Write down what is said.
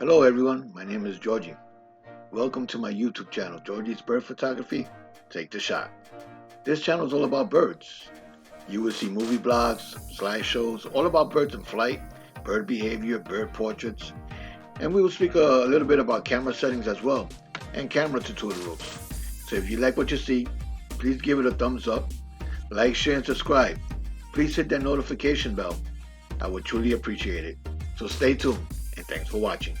Hello everyone, my name is Jorgie. Welcome to my YouTube channel, Jorgie's Bird Photography. Take the shot. This channel is all about birds. You will see movie blogs, slideshows, all about birds in flight, bird behavior, bird portraits, and we will speak a little bit about camera settings as well, and camera tutorials. So if you like what you see, please give it a thumbs up, like, share, and subscribe. Please hit that notification bell. I would truly appreciate it. So stay tuned, and thanks for watching.